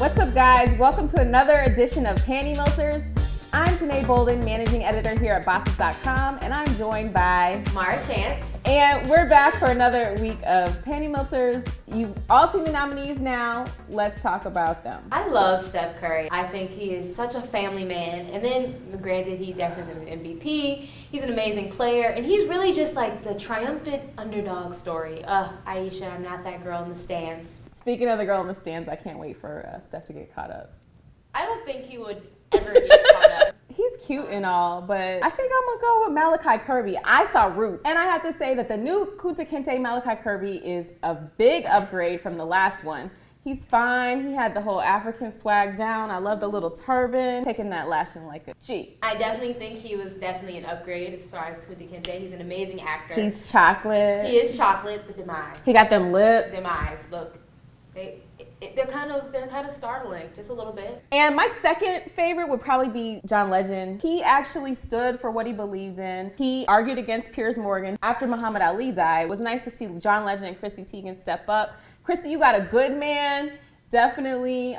What's up, guys? Welcome to another edition of Panty Melters. I'm Janeé Bolden, managing editor here at Bossip.com, and I'm joined by Maura Chanz. And we're back for another week of Panty Melters. You've all seen the nominees now. Let's talk about them. I love Steph Curry. I think he is such a family man. And then, granted, he definitely is an MVP. He's an amazing player. And he's really just like the triumphant underdog story. Aisha, I'm not that girl in the stands. Speaking of the girl in the stands, I can't wait for Steph to get caught up. I don't think he would ever get caught up. He's cute and all, but I think I'm gonna go with Malachi Kirby. I saw Roots, and I have to say that the new Kunta Kinte Malachi Kirby is a big upgrade from the last one. He's fine. He had the whole African swag down. I love the little turban, taking that lashing like a G. I definitely think he was definitely an upgrade as far as Kunta Kinte. He's an amazing actor. He's chocolate. He is chocolate, but them eyes. He got them lips. Them eyes, look. They're kind of startling, just a little bit. And my second favorite would probably be John Legend. He actually stood for what he believed in. He argued against Piers Morgan after Muhammad Ali died. It was nice to see John Legend and Chrissy Teigen step up. Chrissy, you got a good man. Definitely.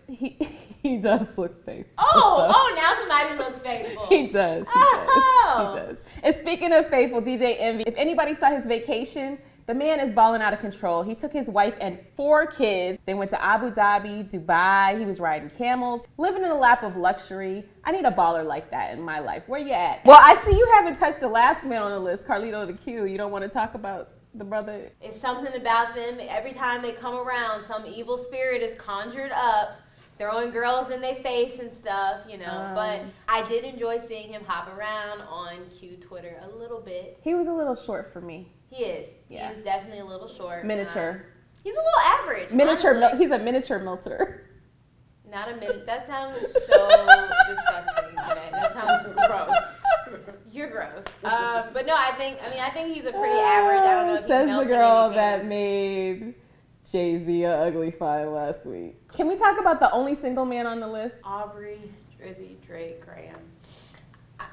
He does look faithful. Now somebody looks faithful. He does. He does. And speaking of faithful, DJ Envy, if anybody saw his vacation, the man is balling out of control. He took his wife and 4 kids. They went to Abu Dhabi, Dubai. He was riding camels, living in the lap of luxury. I need a baller like that in my life. Where you at? Well, I see you haven't touched the last man on the list, Carlito the Q. You don't want to talk about the brother? It's something about them. Every time they come around, some evil spirit is conjured up, throwing girls in their face and stuff, you know. But I did enjoy seeing him hop around on Q Twitter a little bit. He was a little short for me. He is. Yeah. He is definitely a little short. Miniature. He's a little average. He's a miniature melter. Not a minute. That sounds so disgusting today. That sounds gross. You're gross. But no, I think he's a pretty average. I don't know if says he's the girl that made Jay-Z a ugly fine last week. Can we talk about the only single man on the list? Aubrey, Drizzy, Drake, Graham.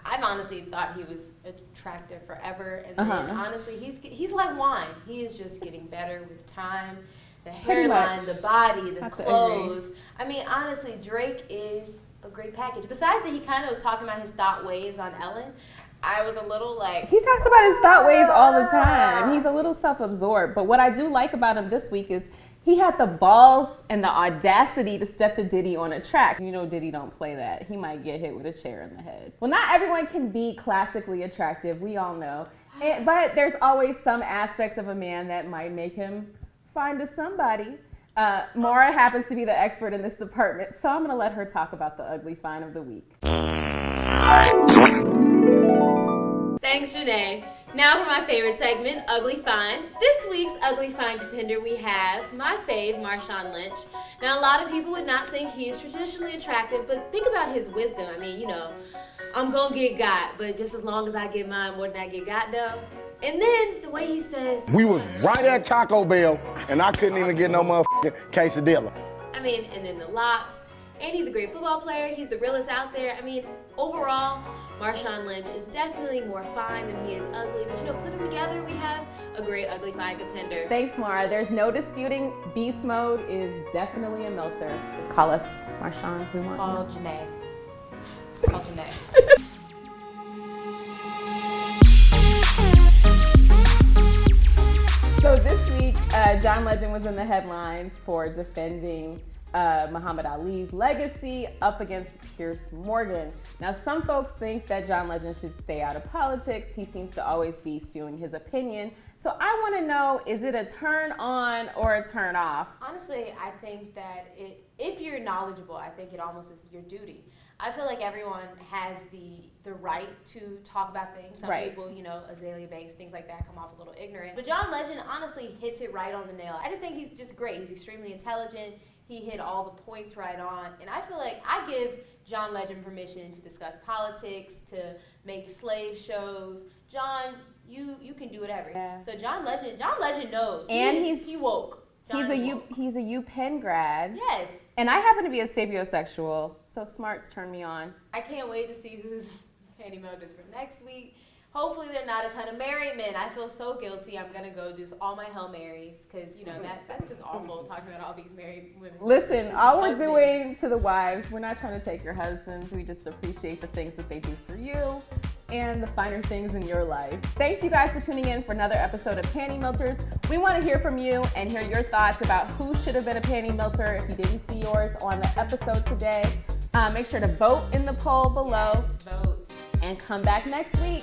I've honestly thought he was attractive forever, and then honestly, he's like wine. He is just getting better with time. The hairline, the body, the clothes. I mean, honestly, Drake is a great package. Besides that, he kind of was talking about his thought ways on Ellen. I was a little like... He talks about his thought ways all the time. He's a little self-absorbed. But what I do like about him this week is he had the balls and the audacity to step to Diddy on a track. You know Diddy don't play that. He might get hit with a chair in the head. Well, not everyone can be classically attractive. We all know. But there's always some aspects of a man that might make him find a somebody. Maura happens to be the expert in this department, so I'm going to let her talk about the ugly find of the week. Thanks, Janeé. Now for my favorite segment, Ugly Find. This week's Ugly Find contender, we have my fave, Marshawn Lynch. Now, a lot of people would not think he is traditionally attractive, but think about his wisdom. I mean, you know, I'm gonna get got, but just as long as I get mine, more than I get got, though. And then the way he says, we was right at Taco Bell, and I couldn't even get no motherfucking quesadilla. I mean, and then the locks. And he's a great football player. He's the realest out there. I mean, overall, Marshawn Lynch is definitely more fine than he is ugly. But, you know, put them together, we have a great ugly find contender. Thanks, Maura. There's no disputing beast mode is definitely a melter. Call us Marshawn. We want Call you. Janeé. Call Janeé. So this week, John Legend was in the headlines for defending Muhammad Ali's legacy up against Piers Morgan. Now, some folks think that John Legend should stay out of politics. He seems to always be spewing his opinion. So I want to know, is it a turn on or a turn off? Honestly, I think that if you're knowledgeable, I think it almost is your duty. I feel like everyone has the right to talk about things. Some people, you know, Azalea Banks, things like that, come off a little ignorant. But John Legend honestly hits it right on the nail. I just think he's just great. He's extremely intelligent. He hit all the points right on. And I feel like I give John Legend permission to discuss politics, to make slave shows. John, you can do whatever. Yeah. So John Legend knows. And he woke. He's a UPenn grad. Yes. And I happen to be a sapiosexual, so smarts turn me on. I can't wait to see who's Panty Melters for next week. hopefully there are not a ton of married men. I feel so guilty. I'm going to go do all my Hail Marys because, you know, that's just awful talking about all these married women. Listen, all we're doing to the wives, we're not trying to take your husbands. We just appreciate the things that they do for you and the finer things in your life. Thanks, you guys, for tuning in for another episode of Panty Melters. We want to hear from you and hear your thoughts about who should have been a panty melter. If you didn't see yours on the episode today, make sure to vote in the poll below. Yes, vote. And come back next week.